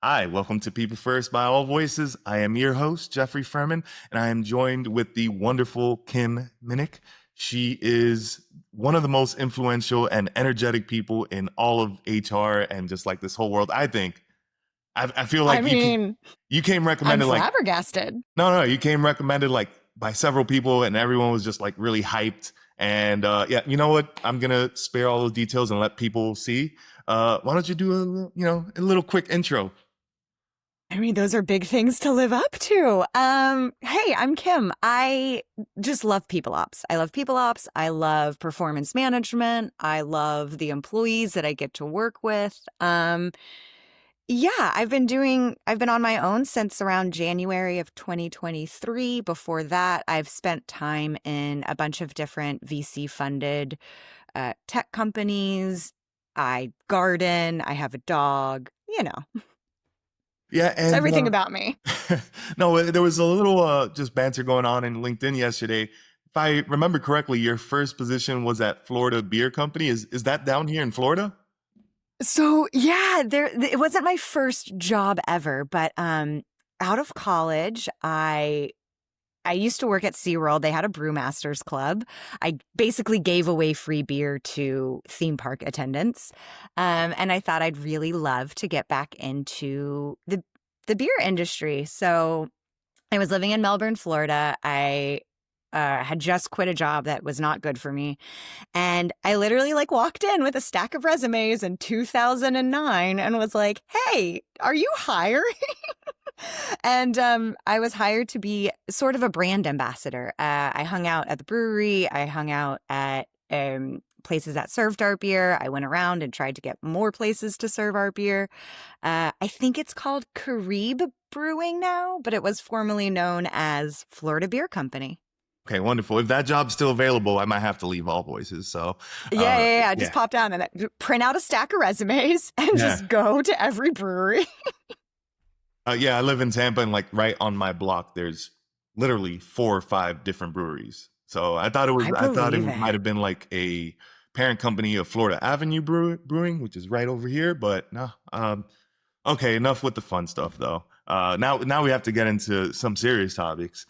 Hi, welcome to People First by AllVoices. I am your host, Jeffrey Fermin, and I am joined with the wonderful Kim Minnick. She is one of the most influential and energetic people in all of HR and just like this whole world. I think. I feel I like mean, you came I'm recommended like flabbergasted. no, you came recommended like by several people, and everyone was just like really hyped. And yeah, you know what? I'm gonna spare all the details and let people see. Why don't you do a little quick intro? I mean, those are big things to live up to. Hey, I'm Kim. I just love PeopleOps. I love PeopleOps. I love performance management. I love the employees that I get to work with. Yeah, I've been on my own since around January of 2023. Before that, I've spent time in a bunch of different VC funded tech companies. I garden. I have a dog. Yeah, It's and everything about me. no, there was a little just banter going on in LinkedIn yesterday. If I remember correctly, your first position was at Florida Beer Company. Is that down here in Florida? So yeah, it wasn't my first job ever, but out of college, I used to work at SeaWorld. They had a brewmasters club. I basically gave away free beer to theme park attendants. And I thought I'd really love to get back into the beer industry. So I was living in Melbourne, Florida. I had just quit a job that was not good for me. And I literally like walked in with a stack of resumes in 2009 and was like, hey, are you hiring? And I was hired to be sort of a brand ambassador. I hung out at the brewery. I hung out at places that served our beer. I went around and tried to get more places to serve our beer. I think it's called Carib Brewing now, but it was formerly known as Florida Beer Company. Okay, wonderful. If that job's still available, I might have to leave All Voices. So, Yeah. Just yeah, pop down and print out a stack of resumes and yeah, just go to every brewery. yeah. I live in Tampa, and like right on my block, there's literally 4 or 5 different breweries. So I I thought it believe might it. have been like a parent company of Florida Avenue Brewing, which is right over here. But no, okay, enough with the fun stuff though. Now we have to get into some serious topics.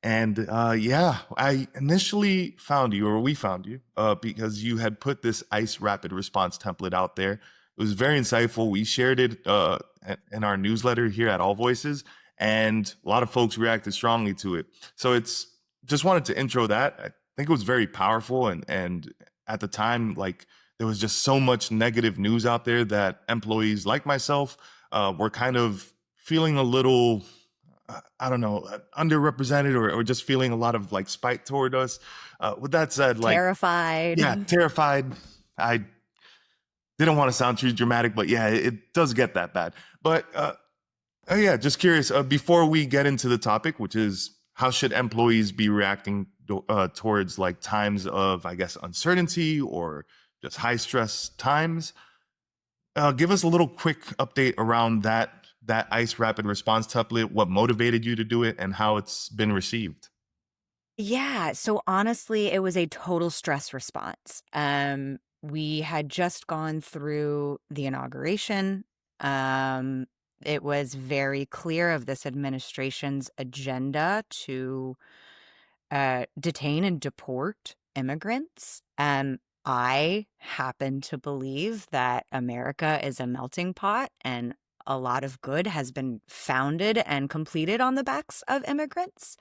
And yeah, I initially found you, or we found you, because you had put this ICE rapid response template out there. It was very insightful. We shared it in our newsletter here at All Voices, and a lot of folks reacted strongly to it. So it's just wanted to intro that. I think it was very powerful, and at the time, like there was just so much negative news out there that employees like myself were kind of feeling a little I don't know, underrepresented or just feeling a lot of like spite toward us. With that said, like, Terrified. yeah, terrified. I didn't want to sound too dramatic, but yeah, it does get that bad. But yeah, just curious, before we get into the topic, which is how should employees be reacting towards like times of, I guess, uncertainty or just high stress times, give us a little quick update around that ICE rapid response template, what motivated you to do it, and how it's been received. Yeah. So honestly, it was a total stress response. We had just gone through the inauguration. Um, it was very clear of this administration's agenda to detain and deport immigrants. I happen to believe that America is a melting pot and a lot of good has been founded and completed on the backs of immigrants.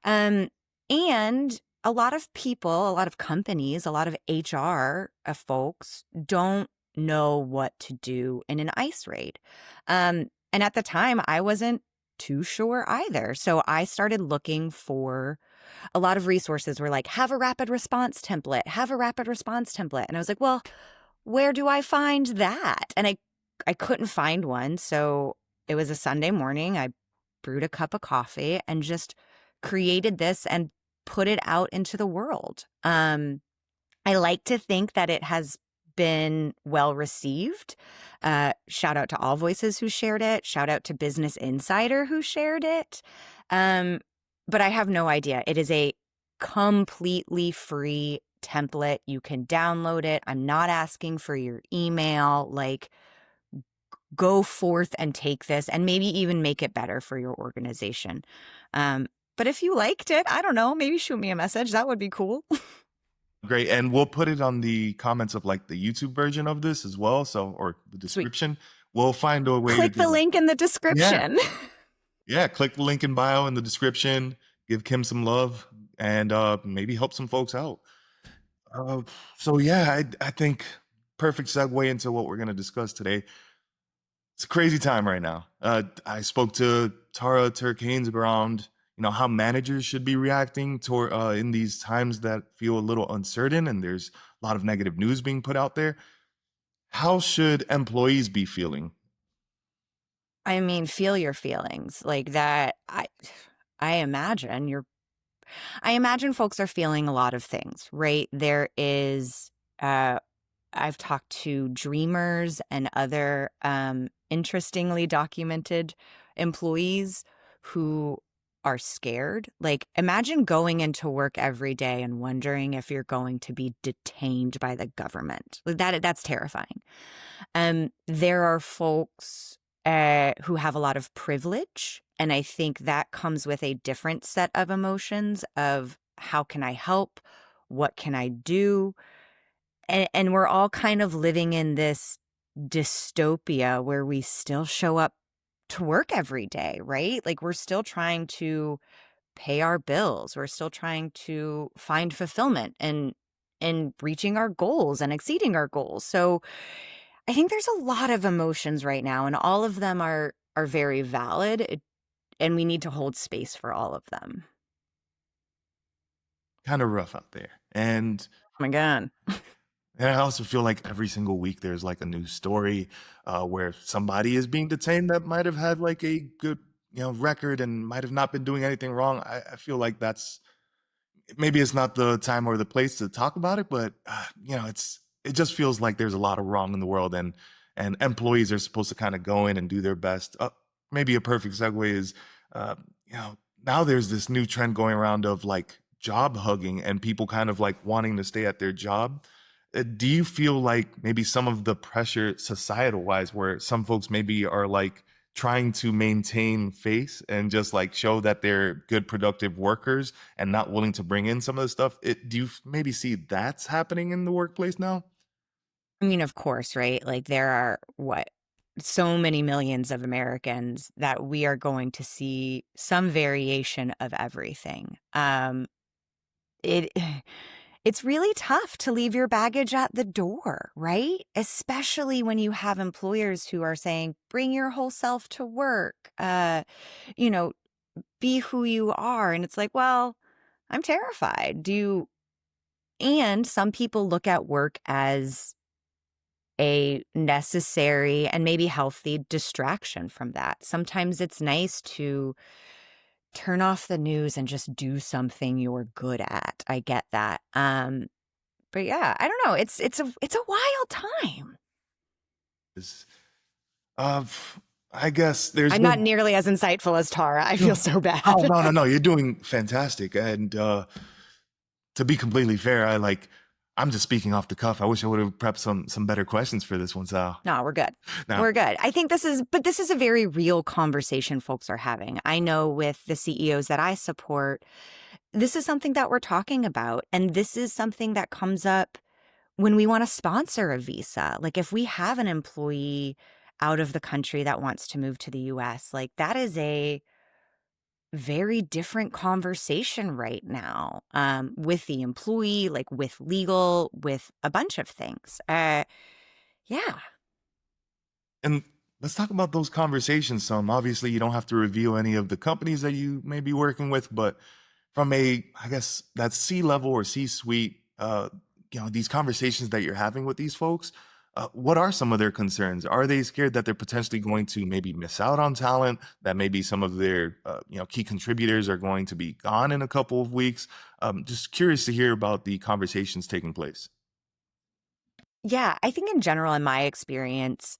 Um, and a lot of people, a lot of companies, a lot of HR folks don't know what to do in an ICE raid. And at the time, I wasn't too sure either. So I started looking for a lot of resources were like, have a rapid response template, have a rapid response template. And I was like, well, where do I find that? And I couldn't find one. So it was a Sunday morning. I brewed a cup of coffee and just created this and put it out into the world. I like to think that it has been well received. Shout out to All Voices who shared it. Shout out to Business Insider who shared it. Um, but I have no idea. It is a completely free template. You can download it. I'm not asking for your email. Like, go forth and take this and maybe even make it better for your organization. But if you liked it, I don't know, maybe shoot me a message. That would be cool. Great. And we'll put it on the comments of like the YouTube version of this as well. So, or the Sweet. description. We'll find a way Click to the get link in the Yeah. description. Yeah. Click the link in bio in the description. Give Kim some love and maybe help some folks out. So yeah, I think perfect segue into what we're going to discuss today. It's a crazy time right now. I spoke to Tara Turk-Haynes around, how managers should be reacting to in these times that feel a little uncertain and there's a lot of negative news being put out there. How should employees be feeling? I mean, feel your feelings like that. I imagine folks are feeling a lot of things, right? There is, I've talked to dreamers and other interestingly documented employees who are scared. Like, imagine going into work every day and wondering if you're going to be detained by the government. Like, that's terrifying. There are folks who have a lot of privilege, and I think that comes with a different set of emotions of how can I help? What can I do? And we're all kind of living in this dystopia where we still show up to work every day, right? Like, we're still trying to pay our bills. We're still trying to find fulfillment and reaching our goals and exceeding our goals. So I think there's a lot of emotions right now, and all of them are very valid, and we need to hold space for all of them. Kind of rough out there. And Oh my God. I also feel like every single week there's like a new story where somebody is being detained that might have had like a good, record and might have not been doing anything wrong. I feel like that's maybe it's not the time or the place to talk about it, but it just feels like there's a lot of wrong in the world, and employees are supposed to kind of go in and do their best. Maybe a perfect segue is, now there's this new trend going around of like job hugging and people kind of like wanting to stay at their job. Do you feel like maybe some of the pressure societal wise, where some folks maybe are like trying to maintain face and just like show that they're good, productive workers and not willing to bring in some of the stuff? Do you maybe see that's happening in the workplace now? I mean, of course, right? Like, there are so many millions of Americans that we are going to see some variation of everything. It it's really tough to leave your baggage at the door, right? Especially when you have employers who are saying, bring your whole self to work, you know, be who you are. And it's like, well, I'm terrified. And some people look at work as a necessary and maybe healthy distraction from that. Sometimes it's nice to turn off the news and just do something you're good at. I get that. But yeah, I don't know. It's a wild time. Is uh, I guess there's I'm not nearly as insightful as Tara. I feel so bad. Oh, no, you're doing fantastic. And to be completely fair, I'm just speaking off the cuff. I wish I would have prepped some better questions for this one, Sal. No, we're good. No. We're good. I think this is a very real conversation folks are having. I know with the CEOs that I support, this is something that we're talking about. And this is something that comes up when we want to sponsor a visa. Like, if we have an employee out of the country that wants to move to the US, like, that is a very different conversation right now, with the employee, like with legal, with a bunch of things. Yeah. And let's talk about those conversations some. Obviously, you don't have to reveal any of the companies that you may be working with, but from I guess that C-level or C-suite, these conversations that you're having with these folks, what are some of their concerns? Are they scared that they're potentially going to maybe miss out on talent, that maybe some of their, key contributors are going to be gone in a couple of weeks? Just curious to hear about the conversations taking place. Yeah. I think in general, in my experience,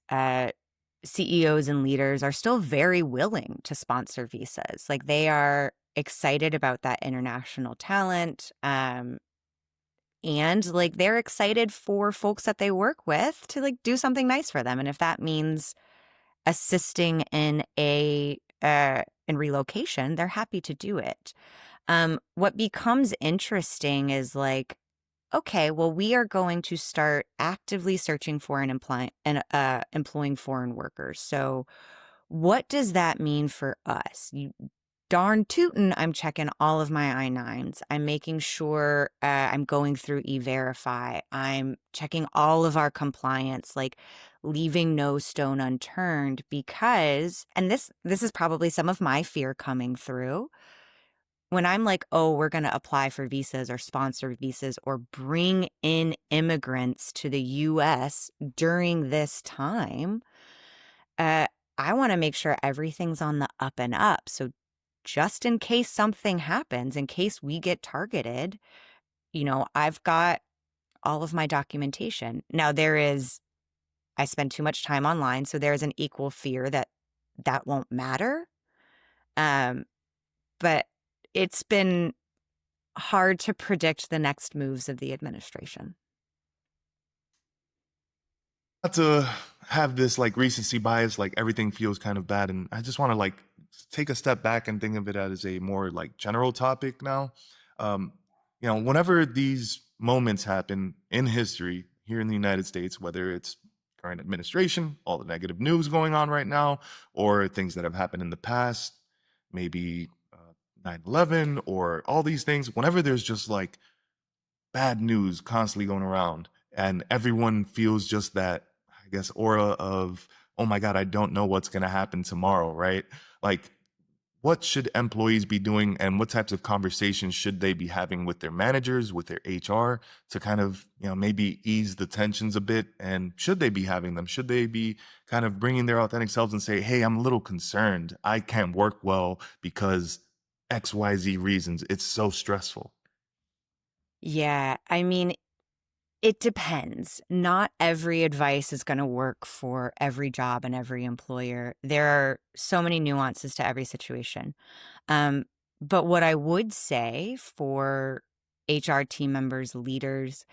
CEOs and leaders are still very willing to sponsor visas. Like, they are excited about that international talent. And like, they're excited for folks that they work with to like do something nice for them. And if that means assisting in in relocation, they're happy to do it. What becomes interesting is like, okay, well, we are going to start actively searching for and employing foreign workers. So what does that mean for us? You darn tootin', I'm checking all of my I-9s. I'm making sure I'm going through E-Verify. I'm checking all of our compliance, like leaving no stone unturned because, and this is probably some of my fear coming through. When I'm like, oh, we're going to apply for visas or sponsor visas or bring in immigrants to the US during this time, uh, I want to make sure everything's on the up and up. So just in case something happens, in case we get targeted, I've got all of my documentation. Now I spend too much time online, so there's an equal fear that that won't matter. But it's been hard to predict the next moves of the administration. Not to have this like recency bias, like everything feels kind of bad, and I just want to like take a step back and think of it as a more like general topic now. Um, whenever these moments happen in history here in the United States, whether it's current administration, all the negative news going on right now, or things that have happened in the past, maybe 9/11 or all these things, whenever there's just like bad news constantly going around and everyone feels just that, I guess, aura of, oh my God, I don't know what's going to happen tomorrow, right? Like, what should employees be doing and what types of conversations should they be having with their managers, with their HR to kind of, maybe ease the tensions a bit? And should they be having them? Should they be kind of bringing their authentic selves and say, hey, I'm a little concerned. I can't work well because XYZ reasons. It's so stressful. Yeah, I mean, it depends. Not every advice is going to work for every job and every employer. There are so many nuances to every situation. Um, but what I would say for HR team members, leaders,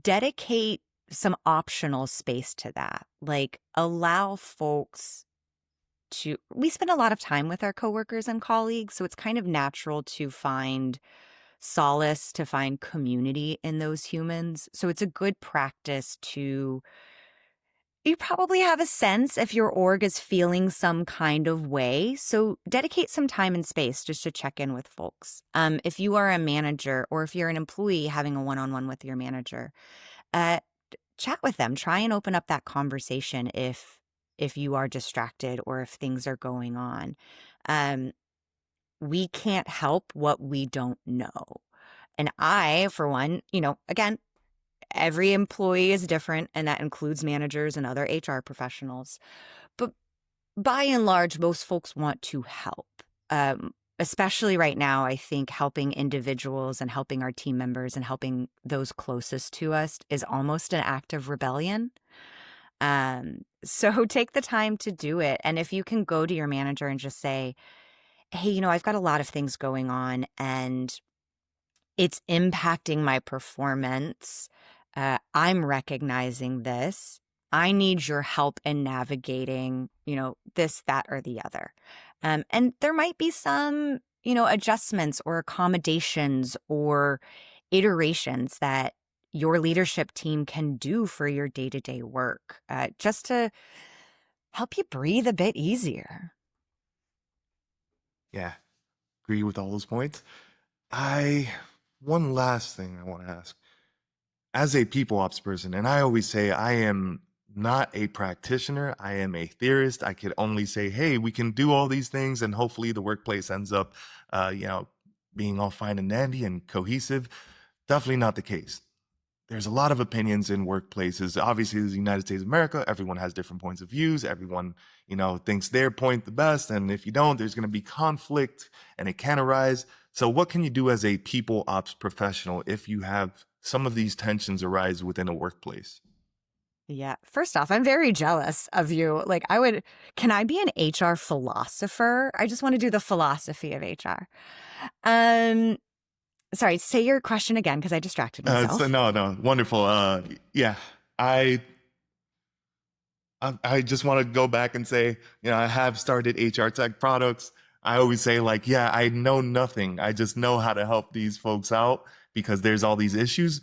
dedicate some optional space to that. Like allow folks we spend a lot of time with our coworkers and colleagues, so it's kind of natural to find solace, to find community in those humans. So it's a good practice you probably have a sense if your org is feeling some kind of way. So dedicate some time and space just to check in with folks. If you are a manager or if you're an employee having a one-on-one with your manager, uh, chat with them. Try and open up that conversation if you are distracted or if things are going on. Um, we can't help what we don't know. And I, for one, again, every employee is different, and that includes managers and other HR professionals. But by and large, most folks want to help. Especially right now, I think helping individuals and helping our team members and helping those closest to us is almost an act of rebellion. So take the time to do it. And if you can go to your manager and just say, hey, I've got a lot of things going on and it's impacting my performance. I'm recognizing this. I need your help in navigating, this, that, or the other. And there might be some, adjustments or accommodations or iterations that your leadership team can do for your day-to-day work, just to help you breathe a bit easier. Yeah, agree with all those points. One last thing I want to ask. As a people ops person, and I always say I am not a practitioner, I am a theorist. I could only say, hey, we can do all these things, and hopefully the workplace ends up, being all fine and dandy and cohesive. Definitely not the case. There's a lot of opinions in workplaces. Obviously, this is the United States of America. Everyone has different points of views. Everyone, thinks their point the best. And if you don't, there's going to be conflict and it can arise. So what can you do as a people ops professional if you have some of these tensions arise within a workplace? Yeah. First off, I'm very jealous of you. Like, can I be an HR philosopher? I just want to do the philosophy of HR. Sorry, say your question again because I distracted myself. No, wonderful. Yeah, I I just want to go back and say, I have started HR tech products. I always say, like, yeah, I know nothing. I just know how to help these folks out because there's all these issues.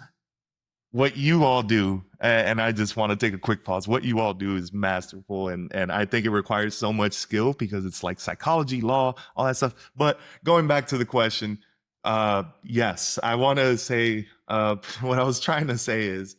What you all do, and I just want to take a quick pause. What you all do is masterful, and I think it requires so much skill because it's like psychology, law, all that stuff. But going back to the question, yes, I want to say what I was trying to say is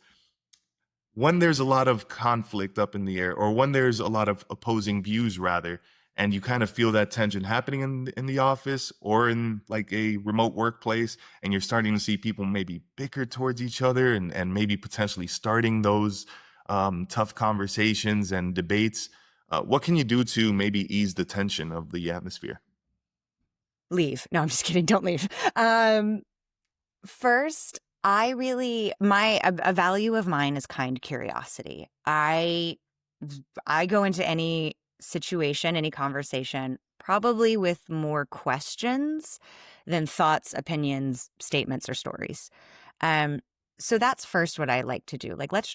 when there's a lot of conflict up in the air, or when there's a lot of opposing views, rather, and you kind of feel that tension happening in the office or in like a remote workplace, and you're starting to see people maybe bicker towards each other and maybe potentially starting those tough conversations and debates, what can you do to maybe ease the tension of the atmosphere? Leave. No, I'm just kidding. Don't leave. First, a value of mine is kind curiosity. I go into any situation, any conversation, probably with more questions than thoughts, opinions, statements, or stories. Um, so that's first what I like to do. Like, let's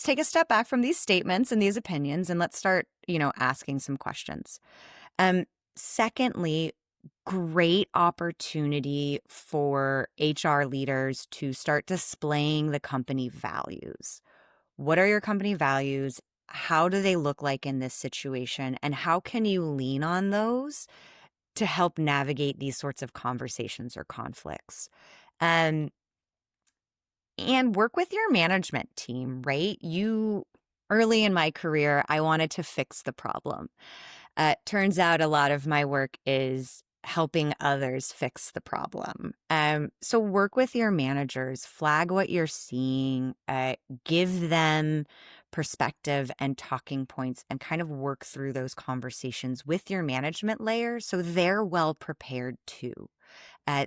take a step back from these statements and these opinions, and let's start, asking some questions. Secondly, great opportunity for HR leaders to start displaying the company values. What are your company values? How do they look like in this situation? And how can you lean on those to help navigate these sorts of conversations or conflicts? Um, and work with your management team, right? Early in my career, I wanted to fix the problem. Turns out a lot of my work is helping others fix the problem. So work with your managers, flag what you're seeing, give them perspective and talking points, and kind of work through those conversations with your management layer so they're well prepared too.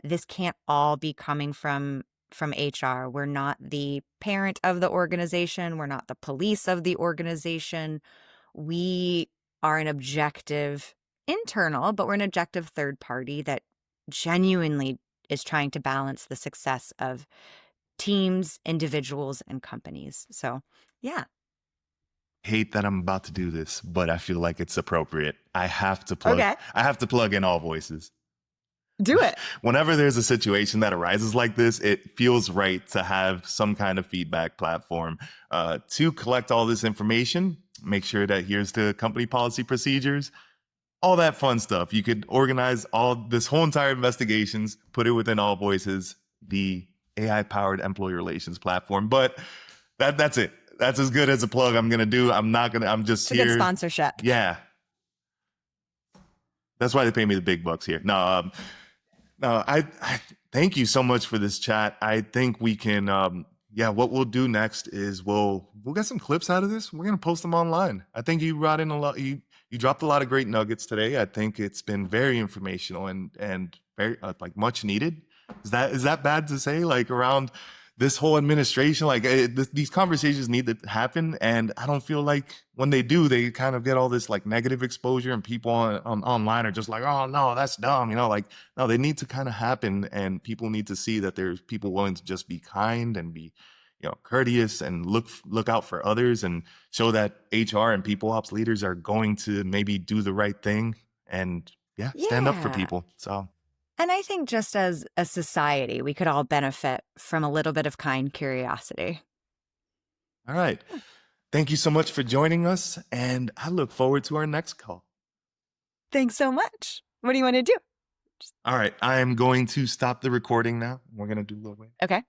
This can't all be coming from HR. We're not the parent of the organization. We're not the police of the organization. We are an objective internal, but we're an objective third party that genuinely is trying to balance the success of teams, individuals, and companies. So, yeah. Hate that I'm about to do this, but I feel like it's appropriate. Okay. I have to plug in AllVoices. Do it. Whenever there's a situation that arises like this, it feels right to have some kind of feedback platform to collect all this information, make sure that here's the company policy procedures, all that fun stuff. You could organize all this whole entire investigations, put it within AllVoices, the AI-powered employee relations platform. But that's it. That's as good as a plug I'm gonna do. I'm just It's a here. good sponsorship. Yeah. That's why they pay me the big bucks here. No, I thank you so much for this chat. I think we can, what we'll do next is we'll get some clips out of this. We're gonna post them online. I think you brought in a lot. You dropped a lot of great nuggets today. I think it's been very informational and very like much needed. Is that bad to say? Like around this whole administration, like these conversations need to happen, and I don't feel like when they do, they kind of get all this like negative exposure, and people on online are just like, oh no, that's dumb, like no, they need to kind of happen, and people need to see that there's people willing to just be kind and be courteous and look out for others and show that HR and people ops leaders are going to maybe do the right thing and stand up for Yeah. people. So And I think just as a society, we could all benefit from a little bit of kind curiosity. all right. Thank you so much for joining us, and I look forward to our next call. Thanks so much. What do you want to do? All right, I am going to stop the recording now. We're going to do a little wait. Okay.